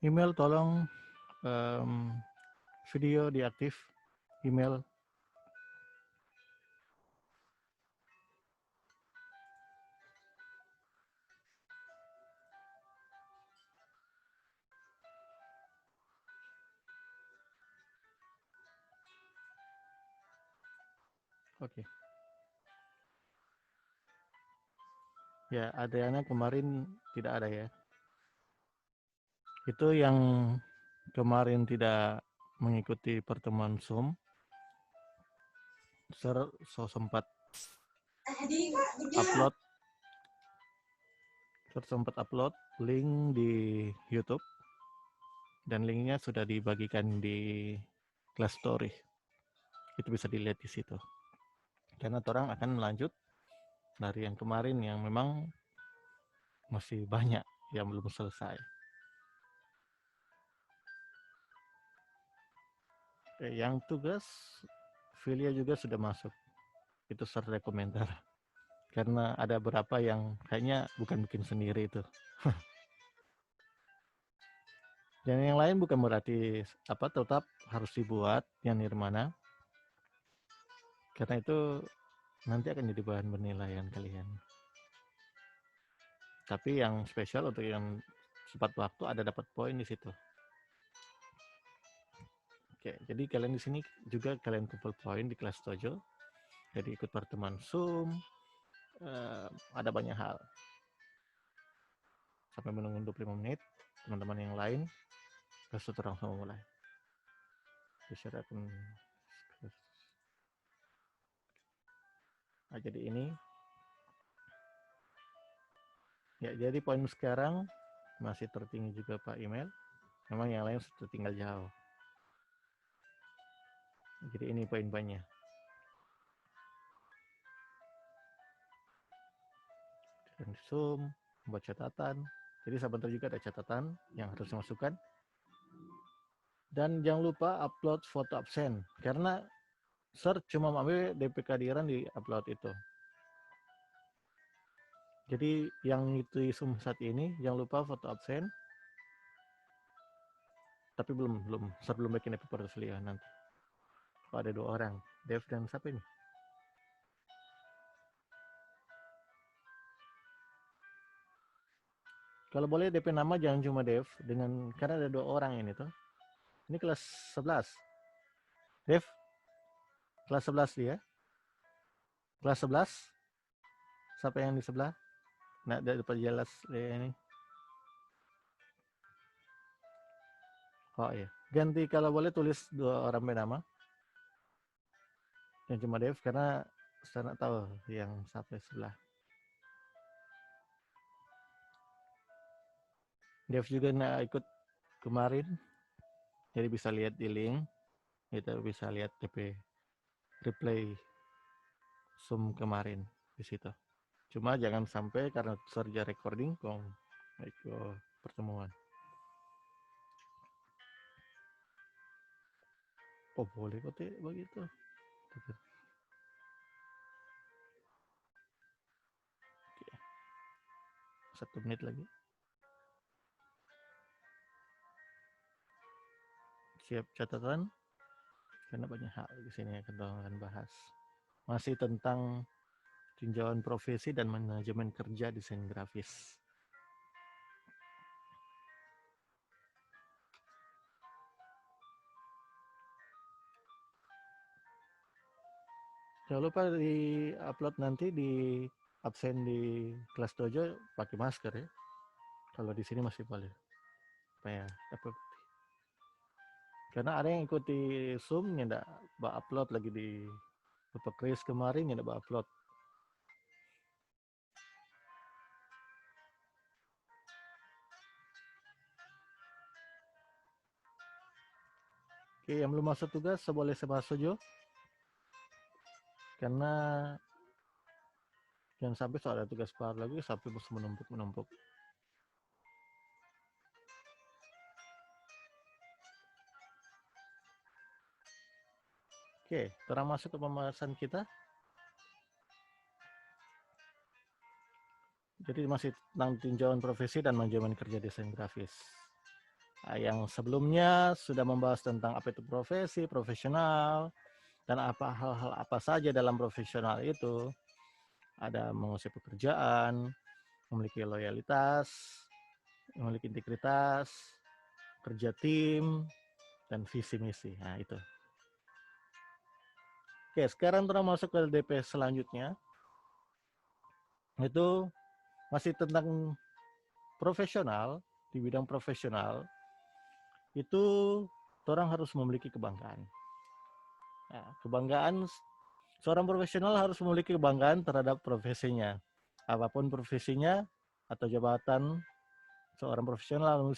Email tolong video diaktif, email. Oke. Ya, Adriana kemarin tidak ada ya. Itu yang kemarin tidak mengikuti pertemuan Zoom. Sempat upload link di YouTube dan linknya sudah dibagikan di Class Story. Itu bisa dilihat di situ. Karena orang akan melanjut dari yang kemarin yang memang masih banyak yang belum selesai. Yang tugas Filia juga sudah masuk. Itu serta komentar. Karena ada beberapa yang kayaknya bukan bikin sendiri itu. Dan yang lain bukan berarti tetap harus dibuat yang nirmana. Karena itu nanti akan jadi bahan penilaian kalian. Tapi yang spesial untuk yang tepat waktu ada dapat poin di situ. Oke, jadi kalian di sini juga kalian kumpul poin di kelas Tojo. Jadi ikut pertemuan Zoom, ada banyak hal. Sampai menunggu 25 menit, teman-teman yang lain, terus langsung mulai. Nah, jadi ini. Ya, jadi poin sekarang masih tertinggi juga Pak Email. Memang yang lain sudah tinggal jauh. Jadi ini poin-poinnya. Dan Zoom, buat catatan. Jadi sebentar juga ada catatan yang harus dimasukkan. Dan jangan lupa upload foto absen. Karena search cuma ambil DPK Diran di upload itu. Jadi yang itu Zoom saat ini, jangan lupa foto absen. Tapi sebelum bikin portfolio nanti. Oh, ada 2 orang, Dev dan siapa ini? Kalau boleh DP nama jangan cuma Dev, karena ada 2 orang ini tuh. Ini kelas 11. Dev, kelas 11 dia. Kelas 11. Siapa yang di sebelah? Nah, dapat jelas ini. Oh iya. Ganti kalau boleh tulis 2 orang bernama. Yang cuma Dev karena saya tak tahu yang sampai sebelah. Dev juga nggak ikut kemarin. Jadi bisa lihat di link. Kita bisa lihat DP replay Zoom kemarin di situ. Cuma jangan sampai karena serja recording ikut pertemuan. Oh boleh kok begitu. 1 menit lagi. Siap catatan karena banyak hal di sini yang akan bahas. Masih tentang tinjauan profesi dan manajemen kerja desain grafis. Jangan lupa di upload nanti di absen di kelas dojo pakai masker ya. Kalau di sini masih boleh. Supaya dapat. Karena ada yang ikuti Zoom yang enggak upload lagi di Bapak Chris kemarin yang enggak upload. Oke, yang belum masuk tugas boleh masuk jo. Karena jangan sampai soal ada tugas baru lagi sampai menumpuk. Oke, terang masuk ke pembahasan kita. Jadi masih tentang tinjauan profesi dan manajemen kerja desain grafis. Yang sebelumnya sudah membahas tentang apa itu profesi, profesional, dan apa hal-hal apa saja dalam profesional itu. Ada menguasai pekerjaan, memiliki loyalitas, memiliki integritas, kerja tim, dan visi misi. Nah, itu. Oke, sekarang kita masuk ke DP selanjutnya. Itu masih tentang profesional, di bidang profesional. Itu orang harus memiliki kebanggaan. Nah, kebanggaan, seorang profesional harus memiliki kebanggaan terhadap profesinya. Apapun profesinya atau jabatan, seorang profesional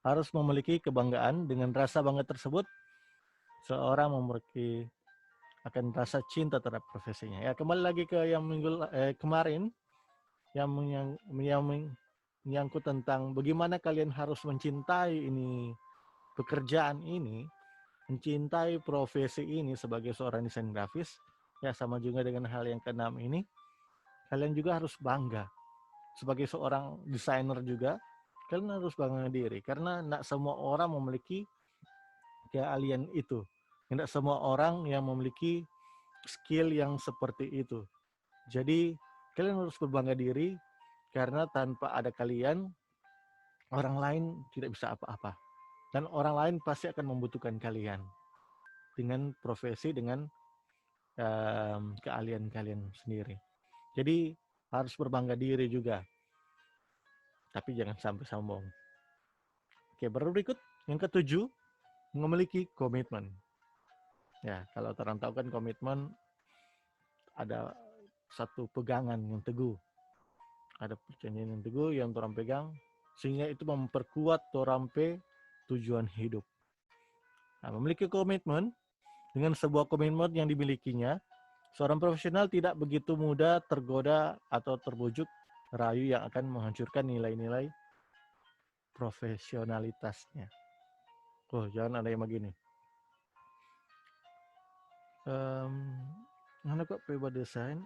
harus memiliki kebanggaan. Dengan rasa bangga tersebut, seorang memiliki akan rasa cinta terhadap profesinya. Ya, kembali lagi ke yang kemarin yang menyangkut tentang bagaimana kalian harus mencintai ini pekerjaan ini, mencintai profesi ini sebagai seorang desain grafis. Ya, sama juga dengan hal yang keenam ini, kalian juga harus bangga sebagai seorang desainer juga. Kalian harus bangga diri karena tidak semua orang memiliki keahlian itu. Tidak semua orang yang memiliki skill yang seperti itu. Jadi kalian harus berbangga diri karena tanpa ada kalian, orang lain tidak bisa apa-apa. Dan orang lain pasti akan membutuhkan kalian dengan profesi, dengan keahlian kalian sendiri. Jadi harus berbangga diri juga. Tapi jangan sampai sombong. Oke, berikut yang ketujuh, memiliki komitmen. Ya, kalau orang tahu kan komitmen ada satu pegangan yang teguh. Ada perjanjian yang teguh yang orang pegang, sehingga itu memperkuat orang tujuan hidup. Nah, memiliki komitmen, dengan sebuah komitmen yang dimilikinya, seorang profesional tidak begitu mudah tergoda atau terbujuk rayu yang akan menghancurkan nilai-nilai profesionalitasnya. Oh, jangan ada yang begini. Mana kok pribadi desain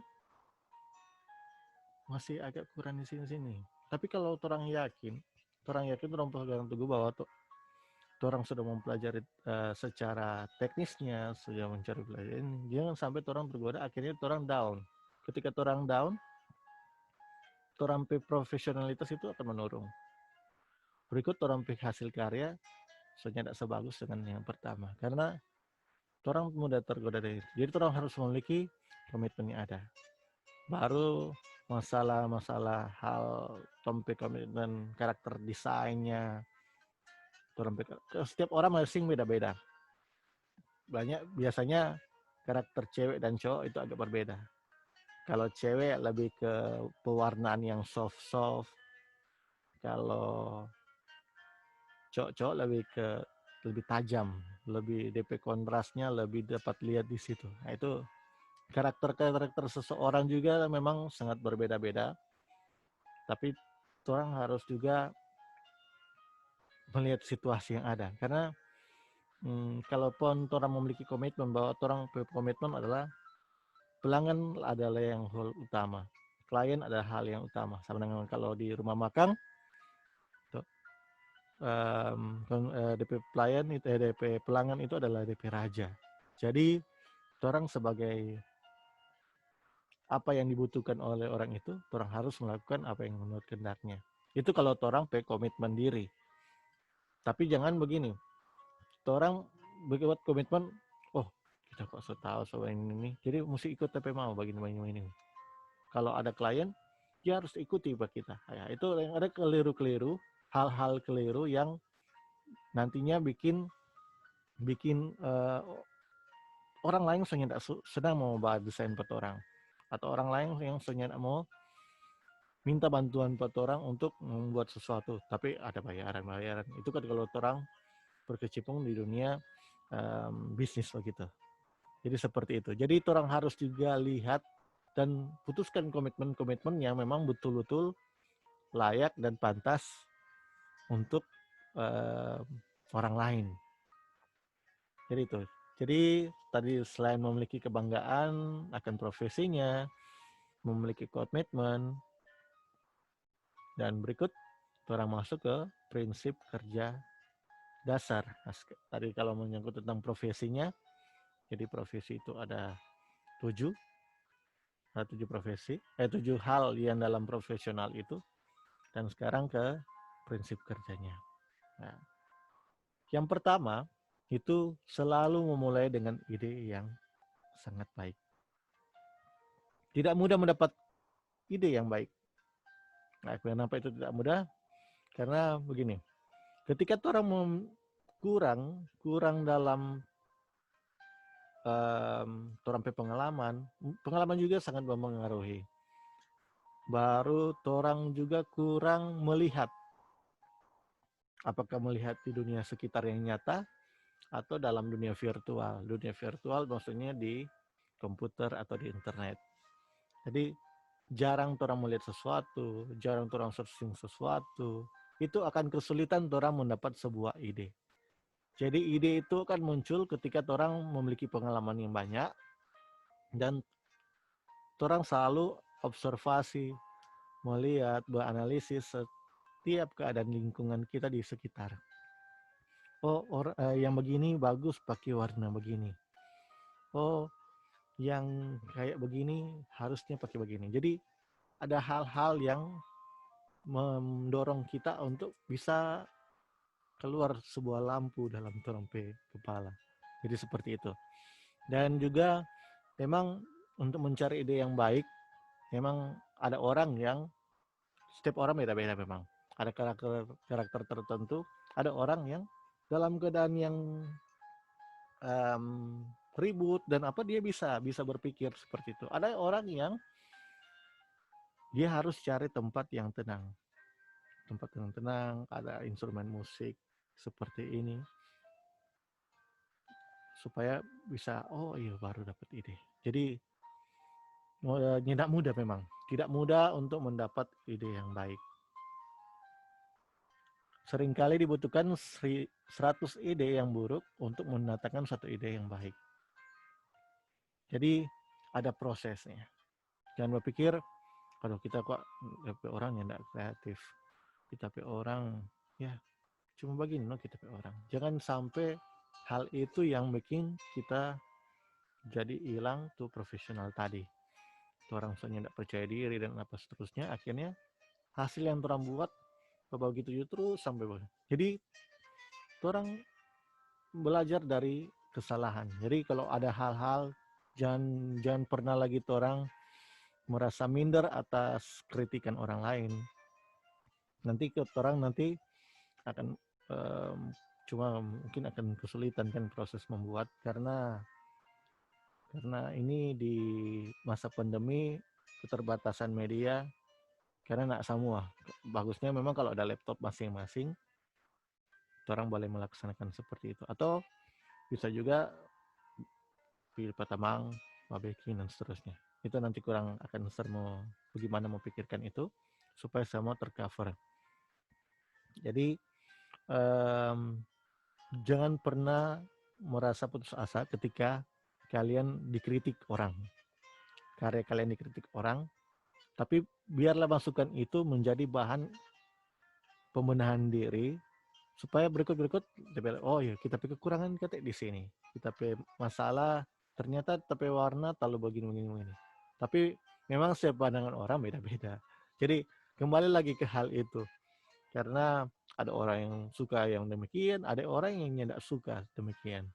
masih agak kurang di sini-sini. Tapi kalau orang yakin orang pegang teguh bahwa orang sudah mempelajari secara teknisnya, sudah mencari pelajaran, jangan sampai orang tergoda, akhirnya orang down. Ketika orang down, orang profesionalitas itu akan menurun. Berikut orang hasil karya tidak sebagus dengan yang pertama, karena orang mudah tergoda dari itu. Jadi orang harus memiliki komitmen yang ada. Baru masalah hal komitmen karakter desainnya, setiap orang masing beda-beda. Biasanya karakter cewek dan cowok itu agak berbeda. Kalau cewek lebih ke pewarnaan yang soft, kalau cowok lebih tajam, lebih DP kontrasnya lebih dapat lihat di situ. Nah, itu karakter seseorang juga memang sangat berbeda-beda. Tapi orang harus juga melihat situasi yang ada, karena kalaupun orang memiliki komitmen bahwa orang komitmen adalah pelanggan adalah yang hal utama, klien adalah hal yang utama. Sama dengan kalau di rumah makan, DP klien itu DP pelanggan itu adalah DP raja. Jadi orang sebagai apa yang dibutuhkan oleh orang itu, orang harus melakukan apa yang menurut kehendaknya. Itu kalau orang komitmen diri. Tapi jangan begini, orang buat komitmen, oh kita kok tahu soal ini, jadi mesti ikut TP mau begini ini. Kalau ada klien, dia harus ikuti buat kita. Ya, itu yang ada keliru-keliru, hal-hal keliru yang nantinya bikin orang lain sedang mau bahas desain buat orang, atau orang lain yang sedang mau minta bantuan buat orang untuk membuat sesuatu, tapi ada bayaran. Itu kan kalau orang berkecimpung di dunia bisnis begitu. Jadi seperti itu. Jadi orang harus juga lihat dan putuskan komitmen yang memang betul-betul layak dan pantas untuk orang lain. Jadi itu. Jadi tadi selain memiliki kebanggaan akan profesinya, memiliki komitmen, dan berikut orang masuk ke prinsip kerja dasar. Tadi kalau menyangkut tentang profesinya, jadi profesi itu ada 7 profesi, 7 hal yang dalam profesional itu, dan sekarang ke prinsip kerjanya. Nah, yang pertama itu selalu memulai dengan ide yang sangat baik. Tidak mudah mendapat ide yang baik. Nah, kenapa itu tidak mudah? Karena begini, ketika orang kurang dalam orang pengalaman juga sangat mempengaruhi. Baru orang juga kurang melihat, apakah melihat di dunia sekitar yang nyata atau dalam dunia virtual. Dunia virtual maksudnya di komputer atau di internet. Jadi jarang orang melihat sesuatu, jarang orang searching sesuatu, itu akan kesulitan orang mendapat sebuah ide. Jadi ide itu akan muncul ketika orang memiliki pengalaman yang banyak dan orang selalu observasi, melihat, beranalisis setiap keadaan lingkungan kita di sekitar. Oh, yang begini bagus pakai warna begini. Oh, yang kayak begini harusnya pakai begini. Jadi ada hal-hal yang mendorong kita untuk bisa keluar sebuah lampu dalam terompe kepala. Jadi seperti itu. Dan juga memang untuk mencari ide yang baik, memang ada orang yang, setiap orang beda-beda memang. Ada karakter tertentu, ada orang yang dalam keadaan yang ribut dan apa dia bisa berpikir seperti itu. Ada orang yang dia harus cari tempat yang tenang. Tempat yang tenang, ada instrumen musik seperti ini. Supaya bisa, oh iya baru dapat ide. Jadi tidak mudah memang. Tidak mudah untuk mendapat ide yang baik. Seringkali dibutuhkan 100 ide yang buruk untuk mendatangkan satu ide yang baik. Jadi ada prosesnya. Jangan berpikir, kalau kita kok orang yang tidak kreatif. Kita orang, ya cuma begini no kita orang. Jangan sampai hal itu yang bikin kita jadi hilang tuh profesional tadi. Tuh orang soalnya tidak percaya diri dan apa seterusnya, akhirnya hasil yang orang buat begitu terus sampai begini. Jadi orang belajar dari kesalahan. Jadi kalau ada hal-hal, jangan pernah lagi orang merasa minder atas kritikan orang lain. Nanti orang akan cuma mungkin akan kesulitan kan proses membuat, karena ini di masa pandemi keterbatasan media, karena nak semua. Bagusnya memang kalau ada laptop masing-masing, orang boleh melaksanakan seperti itu. Atau bisa juga pilih patamang, babekin dan seterusnya. Itu nanti kurang akan mau bagaimana mau pikirkan itu supaya semua tercover. Jadi jangan pernah merasa putus asa ketika kalian dikritik orang. Karya kalian dikritik orang, tapi biarlah masukan itu menjadi bahan pembenahan diri supaya berikut oh ya kita pikir kekurangan kita di sini, kita masalah ternyata tapi warna terlalu begini. Tapi memang setiap pandangan orang beda-beda. Jadi kembali lagi ke hal itu, karena ada orang yang suka yang demikian, ada orang yang tidak suka demikian.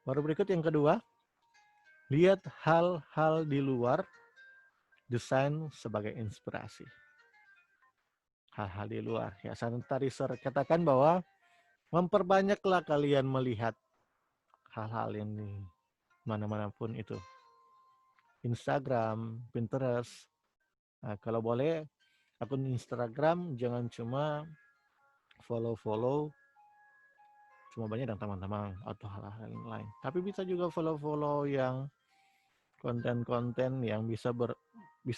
Baru berikut yang kedua, lihat hal-hal di luar desain sebagai inspirasi. Hal-hal di luar. Ya, saya tadi katakan bahwa memperbanyaklah kalian melihat hal-hal yang di mana-mana pun itu. Instagram, Pinterest. Nah, kalau boleh, akun Instagram jangan cuma follow cuma banyak dan teman-teman atau hal-hal lain. Tapi bisa juga follow yang konten-konten yang bisa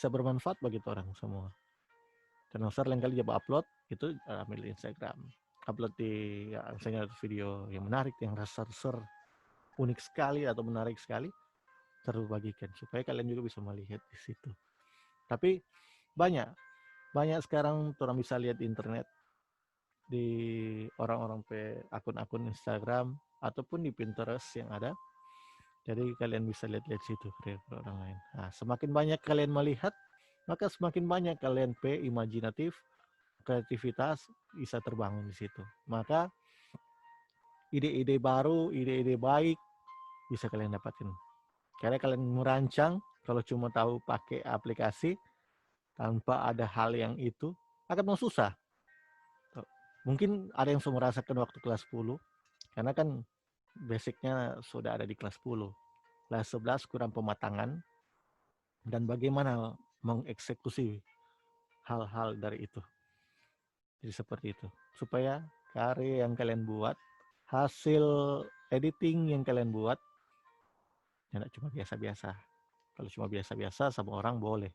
bermanfaat bagi orang semua. Dan lain kali coba upload itu ambil di Instagram, upload di misalnya video yang menarik, yang rasa unik sekali atau menarik sekali, terbagikan supaya kalian juga bisa melihat di situ. Tapi banyak sekarang orang bisa lihat di internet, di orang-orang akun-akun Instagram ataupun di Pinterest yang ada. Jadi kalian bisa lihat-lihat situ karya orang lain. Nah, semakin banyak kalian melihat, maka semakin banyak kalian imajinatif, kreativitas bisa terbangun di situ. Maka ide-ide baru, ide-ide baik bisa kalian dapatin. Karena kalian merancang, kalau cuma tahu pakai aplikasi tanpa ada hal yang itu akan mau susah. Mungkin ada yang merasakan waktu kelas 10, karena kan basicnya sudah ada di kelas 10. Kelas 11 kurang pematangan dan bagaimana mengeksekusi hal-hal dari itu. Jadi seperti itu. Supaya karya yang kalian buat, hasil editing yang kalian buat, tidak cuma biasa-biasa. Kalau cuma biasa-biasa sama orang boleh.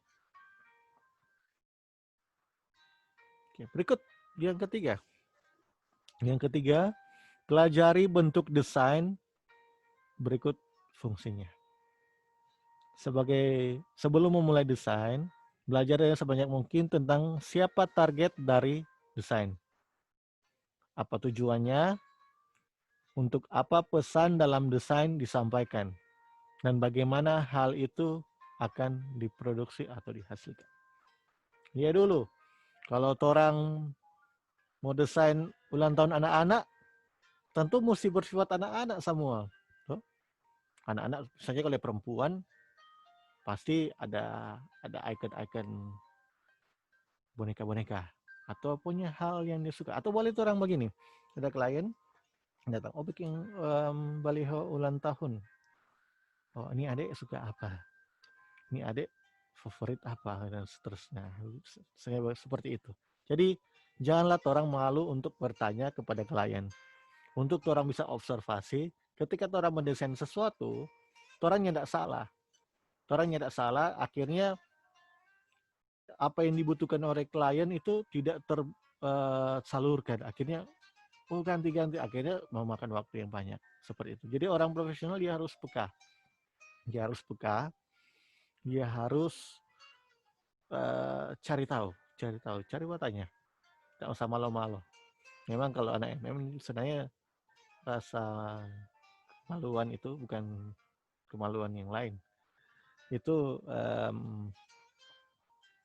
Oke, berikut yang ketiga. Yang ketiga, pelajari bentuk desain berikut fungsinya. Sebelum memulai desain, belajar sebanyak mungkin tentang siapa target dari desain. Apa tujuannya, untuk apa pesan dalam desain disampaikan, dan bagaimana hal itu akan diproduksi atau dihasilkan. Lihat dulu, kalau orang mau desain ulang tahun anak-anak, tentu mesti bersifat anak-anak semua. Anak-anak, misalnya kalau perempuan, pasti ada icon-icon boneka-boneka atau punya hal yang dia suka. Atau boleh orang begini, ada klien datang, oh bikin baliho ulang tahun. Oh ini adik suka apa? Ini adik favorit apa? Dan seterusnya. Seperti itu. Jadi janganlah orang malu untuk bertanya kepada klien. Untuk orang bisa observasi, ketika orang mendesain sesuatu, orang tidak salah. Orang tidak salah, akhirnya apa yang dibutuhkan oleh klien itu tidak tersalurkan. Akhirnya ganti-ganti, akhirnya memakan waktu yang banyak. Seperti itu. Jadi orang profesional dia harus peka. Dia harus peka. Dia harus cari tahu, cari watanya. Tidak usah malu-malu. Memang kalau anak MM sebenarnya rasa maluan itu bukan kemaluan yang lain. Itu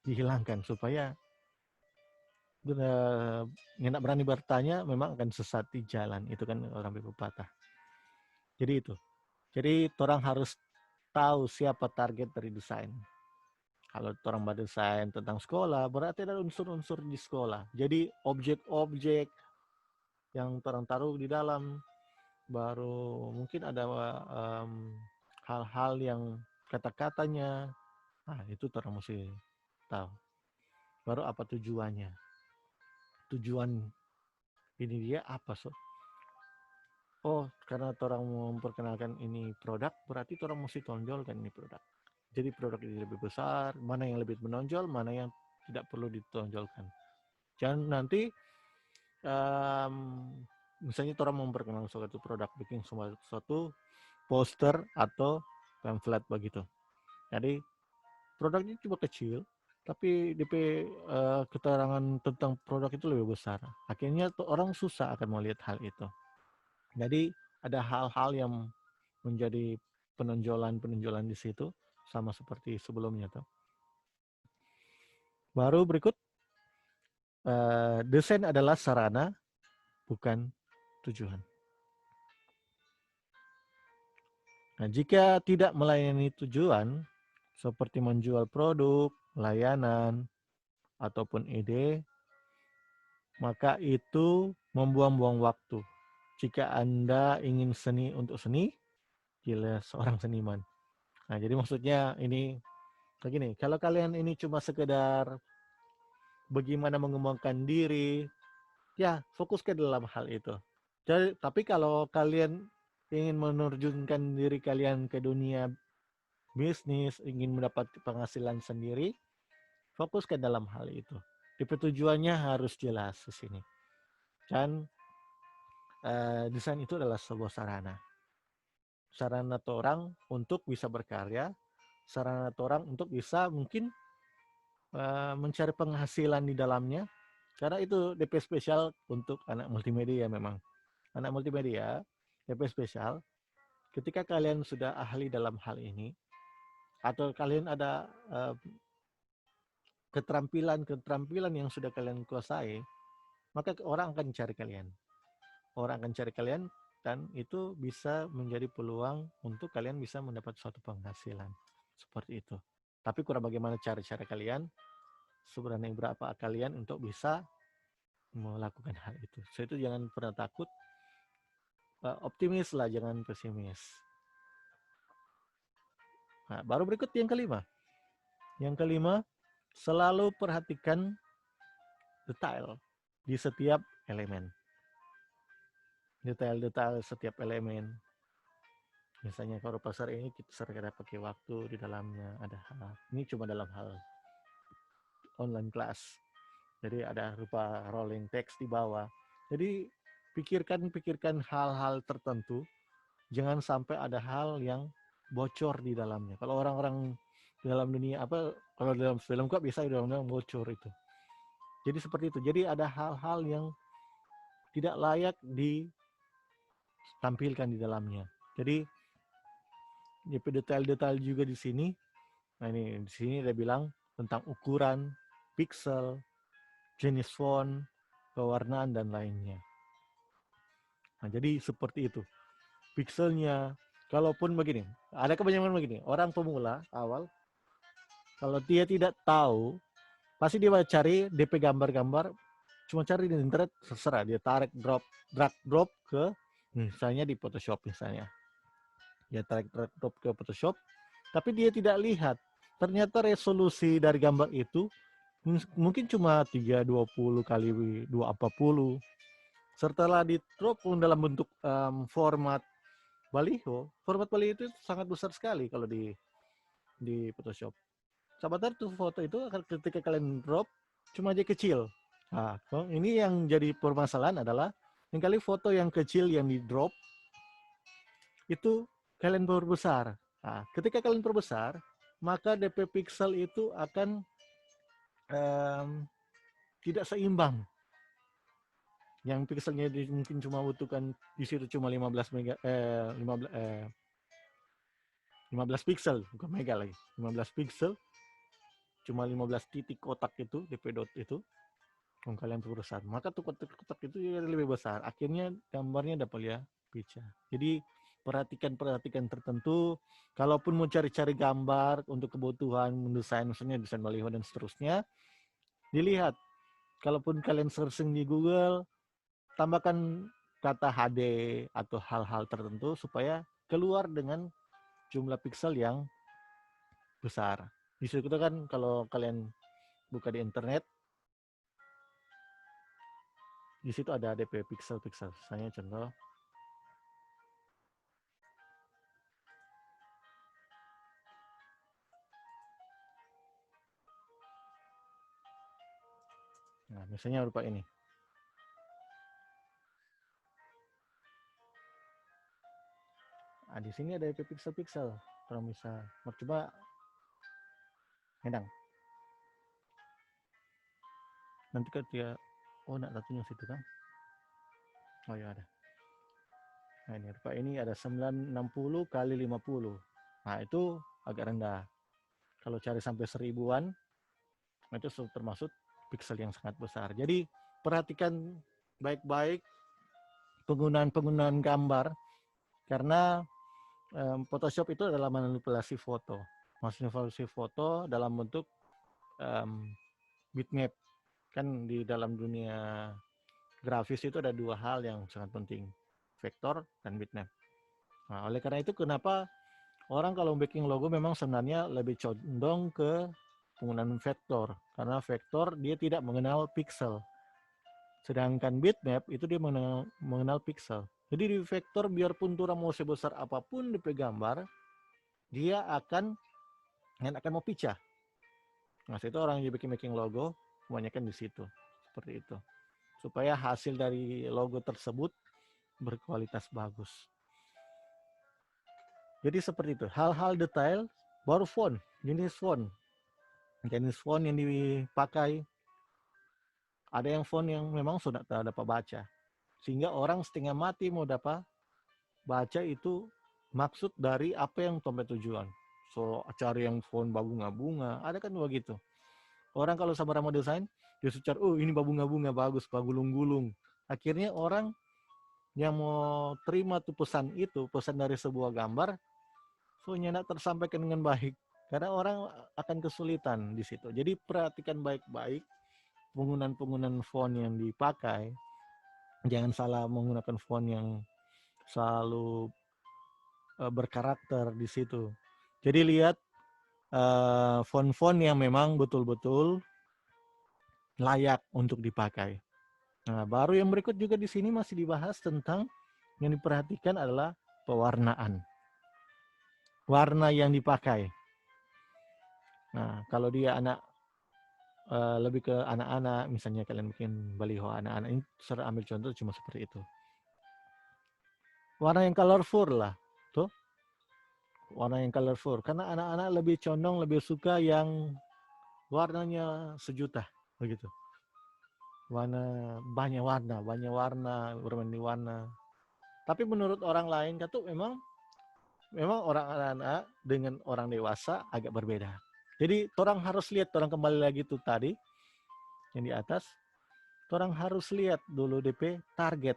dihilangkan supaya nggak berani bertanya, memang akan sesat di jalan. Itu kan orang berpepatah. Jadi itu. Jadi orang harus tahu siapa target dari desain. Kalau orang berdesain tentang sekolah, berarti ada unsur-unsur di sekolah. Jadi objek-objek yang orang taruh di dalam, baru mungkin ada hal-hal yang kata-katanya. Nah, itu orang mesti tahu. Baru apa tujuannya. Tujuan ini dia apa, so? Oh, karena orang memperkenalkan ini produk, berarti orang mesti tonjolkan ini produk. Jadi produk ini lebih besar, mana yang lebih menonjol, mana yang tidak perlu ditonjolkan. Jangan nanti misalnya orang memperkenalkan suatu produk, bikin suatu poster atau pamflet begitu. Jadi produknya cuma kecil, tapi DP keterangan tentang produk itu lebih besar. Akhirnya orang susah akan melihat hal itu. Jadi ada hal-hal yang menjadi penonjolan di situ, sama seperti sebelumnya tuh. Baru berikut, desain adalah sarana, bukan tujuan. Nah, jika tidak melayani tujuan, seperti menjual produk, layanan, ataupun ide, maka itu membuang-buang waktu. Jika Anda ingin seni untuk seni, jelas seorang seniman. Nah, jadi maksudnya ini begini, kalau kalian ini cuma sekedar bagaimana mengembangkan diri, ya fokus ke dalam hal itu. Jadi, tapi kalau kalian ingin menerjunkan diri kalian ke dunia bisnis, ingin mendapat penghasilan sendiri, fokus ke dalam hal itu. Tujuannya harus jelas di sini. Dan desain itu adalah sebuah sarana. Sarana orang untuk bisa berkarya, sarana orang untuk bisa mungkin mencari penghasilan di dalamnya, Karena itu DP spesial untuk anak multimedia memang. Anak multimedia, DP spesial, ketika kalian sudah ahli dalam hal ini, atau kalian ada keterampilan yang sudah kalian kuasai, maka orang akan cari kalian. Orang akan cari kalian dan itu bisa menjadi peluang untuk kalian bisa mendapat suatu penghasilan. Seperti itu. Tapi kurang bagaimana cara-cara kalian, sebenarnya berapa kalian untuk bisa melakukan hal itu. So itu jangan pernah takut, optimis lah, jangan pesimis. Nah, baru berikut yang kelima. Yang kelima, selalu perhatikan detail di setiap elemen. Detail-detail setiap elemen. Misalnya kalau pasar ini kita sering pakai waktu di dalamnya, ada hal. Ini cuma dalam hal online class. Jadi ada rupa rolling text di bawah. Jadi pikirkan hal-hal tertentu, jangan sampai ada hal yang bocor di dalamnya. Kalau orang-orang dalam dunia kalau dalam film kok bisa dalam bocor itu. Jadi seperti itu. Jadi ada hal-hal yang tidak layak ditampilkan di dalamnya. Jadi detail-detail juga di sini. Nah ini di sini dia bilang tentang ukuran, pixel, jenis font, pewarnaan dan lainnya. Nah jadi seperti itu. Pixelnya, kalaupun begini, ada kebanyakan begini. Orang pemula awal, kalau dia tidak tahu, pasti dia cari DP gambar-gambar, cuma cari di internet, terserah dia tarik drag drop ke misalnya di Photoshop misalnya. Dia tarik drag drop ke Photoshop, tapi dia tidak lihat ternyata resolusi dari gambar itu mungkin cuma 320 kali 240. Setelah di drop dalam bentuk format baliho itu sangat besar sekali kalau di Photoshop. Sahabat tuh foto itu ketika kalian drop cuma aja kecil. Nah, ini yang jadi permasalahan adalah yang kali foto yang kecil yang di drop itu kalian perbesar. Nah, ketika kalian perbesar, maka DP pixel itu akan tidak seimbang. Yang pixelnya mungkin cuma butuhkan di situ cuma 15 pixel, bukan mega lagi. 15 pixel, cuma 15 titik kotak itu, DP dot itu, kalau kalian perbesar. Maka tuh kotak itu lebih besar. Akhirnya gambarnya dapat ya pecah. Jadi perhatikan tertentu. Kalaupun mau cari-cari gambar untuk kebutuhan mendesain, misalnya desain baliho dan seterusnya, dilihat. Kalaupun kalian searching di Google, tambahkan kata HD atau hal-hal tertentu supaya keluar dengan jumlah pixel yang besar. Di situ kan kalau kalian buka di internet, di situ ada DP pixel-pixel. Misalnya contoh, nah misalnya berupa ini. Nah, di sini ada DP pixel-pixel. Kalau bisa, coba Endang. Nanti ketika nak satunya situ kan? Oh ya ada. Nah ini rupa ini ada 960 kali 50. Nah itu agak rendah. Kalau cari sampai 1000-an, itu termasuk pixel yang sangat besar. Jadi perhatikan baik-baik penggunaan gambar, karena Photoshop itu adalah manipulasi foto. Manipulasi foto dalam bentuk bitmap. Kan di dalam dunia grafis itu ada dua hal yang sangat penting, vektor dan bitmap. Nah, oleh karena itu kenapa orang kalau bikin logo memang sebenarnya lebih condong ke penggunaan vektor, karena vektor dia tidak mengenal pixel. Sedangkan bitmap itu dia mengenal pixel. Jadi di vektor biarpun turang mau sebesar apapun di gambar, dia akan mau pecah. Nah, itu orang yang bikin logo kebanyakan di situ. Seperti itu. Supaya hasil dari logo tersebut berkualitas bagus. Jadi seperti itu. Hal-hal detail, baru font, jenis font. Jenis font yang dipakai. Ada yang font yang memang sudah tak dapat baca. Sehingga orang setengah mati mau dapat baca itu maksud dari apa yang sampai tujuan. So, cari yang font bunga-bunga, ada kan begitu. Orang kalau sama mau desain, dia secara, oh ini bunga-bunga bagus, gulung-gulung. Akhirnya orang yang mau terima tuh pesan itu, pesan dari sebuah gambar, so nyenak tersampaikan dengan baik. Karena orang akan kesulitan di situ. Jadi perhatikan baik-baik penggunaan font yang dipakai. Jangan salah menggunakan font yang selalu berkarakter di situ. Jadi lihat font-font yang memang betul-betul layak untuk dipakai. Nah, baru yang berikut juga di sini masih dibahas tentang yang diperhatikan adalah pewarnaan. Warna yang dipakai. Nah, kalau dia lebih ke anak-anak, misalnya kalian bikin baliho anak-anak, ini saya ambil contoh cuma seperti itu. Warna yang colorful lah, tuh. Warna yang colorful, karena anak-anak lebih condong, lebih suka yang warnanya sejuta, begitu. Banyak warna, bermain di warna. Tapi menurut orang lain, kata memang orang anak-anak dengan orang dewasa agak berbeda. Jadi orang harus lihat, orang kembali lagi tuh tadi yang di atas, orang harus lihat dulu DP target.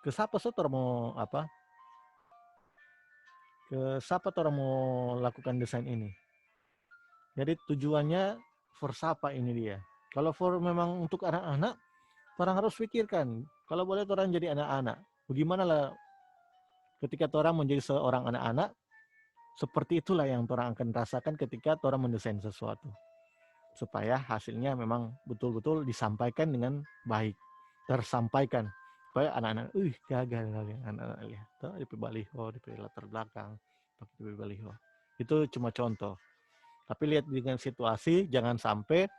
Ke siapa orang mau apa? Ke siapa orang mau lakukan desain ini? Jadi tujuannya for siapa ini dia? Kalau for memang untuk anak-anak, orang harus pikirkan. Kalau boleh orang jadi anak-anak, bagaimana lah ketika orang menjadi seorang anak-anak, seperti itulah yang orang akan rasakan ketika orang mendesain sesuatu. Supaya hasilnya memang betul-betul disampaikan dengan baik, tersampaikan. Supaya anak-anak, gagal kali anak-anak lihat. Di baliho, di latar belakang, pakai di baliho. Itu cuma contoh. Tapi lihat dengan situasi, jangan sampai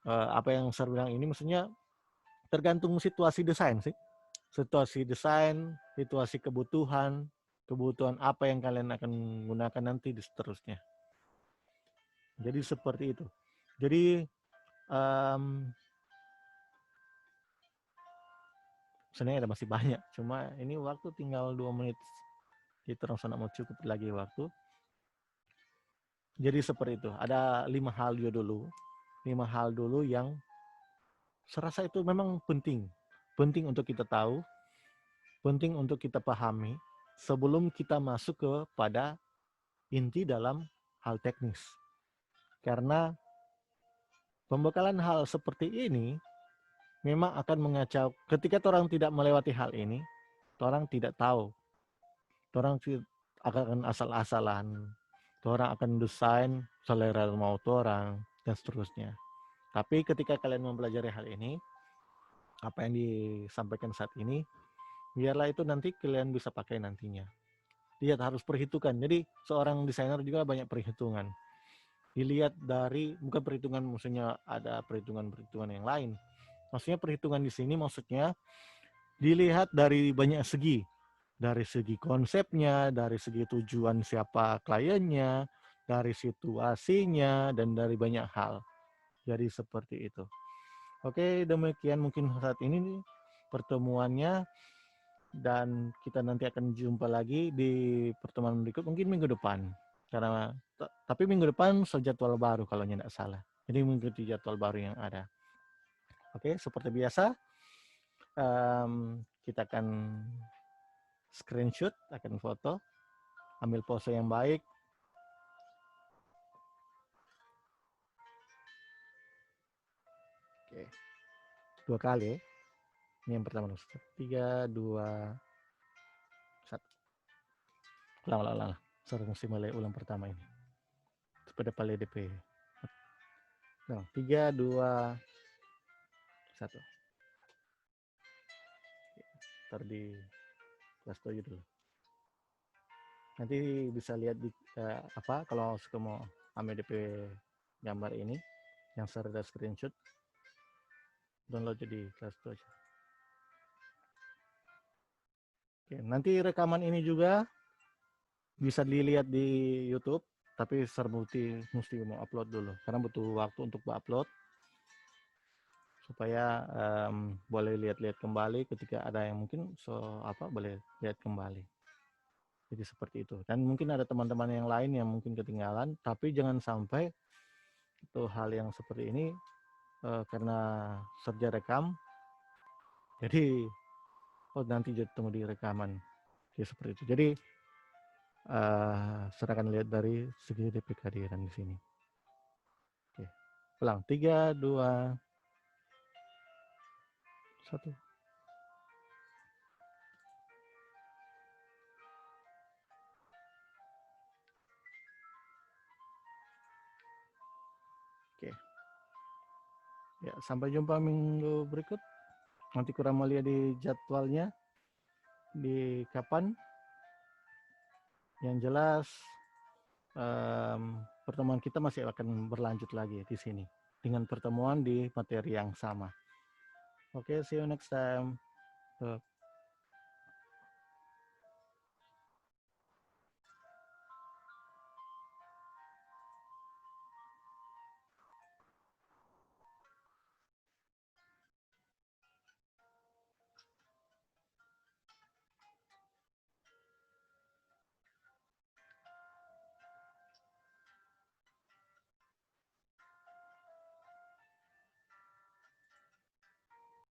apa yang saya bilang ini maksudnya tergantung situasi desain sih. Situasi desain, situasi kebutuhan apa yang kalian akan gunakan nanti di seterusnya. Jadi seperti itu. Jadi sebenarnya ada masih banyak, cuma ini waktu tinggal 2 menit. Kita langsung mau cukup lagi waktu. Jadi seperti itu. Ada 5 hal dulu. 5 hal dulu yang serasa itu memang penting. Penting untuk kita tahu, penting untuk kita pahami sebelum kita masuk kepada inti dalam hal teknis. Karena pembekalan hal seperti ini memang akan mengacau. Ketika orang tidak melewati hal ini, orang tidak tahu. Orang akan asal-asalan. Orang akan desain selera mau orang dan seterusnya. Tapi ketika kalian mempelajari hal ini, apa yang disampaikan saat ini, biarlah itu nanti kalian bisa pakai nantinya. Lihat, harus perhitungkan. Jadi seorang desainer juga banyak perhitungan. Dilihat dari, bukan perhitungan maksudnya ada perhitungan-perhitungan yang lain. Maksudnya perhitungan di sini maksudnya dilihat dari banyak segi. Dari segi konsepnya, dari segi tujuan siapa kliennya, dari situasinya, dan dari banyak hal. Jadi seperti itu. Oke, demikian mungkin saat ini pertemuannya. Dan kita nanti akan jumpa lagi di pertemuan berikut, mungkin minggu depan. Karena tapi minggu depan sejadwal baru kalau tidak salah. Jadi mengikuti jadwal baru yang ada. Oke, seperti biasa, kita akan screenshot, akan foto, ambil pose yang baik. Oke, 2 kali. Ini yang pertama. 3, 2, 1. Ulang. Saya mesti mulai ulang pertama ini. Sepeda pale DP. Nah, 3, 2, 1. Ntar di kelas 7 dulu. Nanti bisa lihat di kalau suka mau ambil DP gambar ini yang serta screenshot, download jadi kelas 7 aja. Oke, nanti rekaman ini juga bisa dilihat di YouTube, tapi mesti mau upload dulu karena butuh waktu untuk upload supaya boleh lihat-lihat kembali ketika ada yang mungkin boleh lihat kembali. Jadi seperti itu. Dan mungkin ada teman-teman yang lain yang mungkin ketinggalan, tapi jangan sampai itu hal yang seperti ini karena serja rekam, jadi nanti tunggu di rekaman. Jadi seperti itu. Jadi silakan lihat dari segi DP kehadiran di sini. Oke. Ulang 3, 2, 1. Oke. Ya, sampai jumpa minggu berikut. Nanti kurang mau lihat di jadwalnya di kapan. Yang jelas pertemuan kita masih akan berlanjut lagi di sini dengan pertemuan di materi yang sama. Oke, see you next time.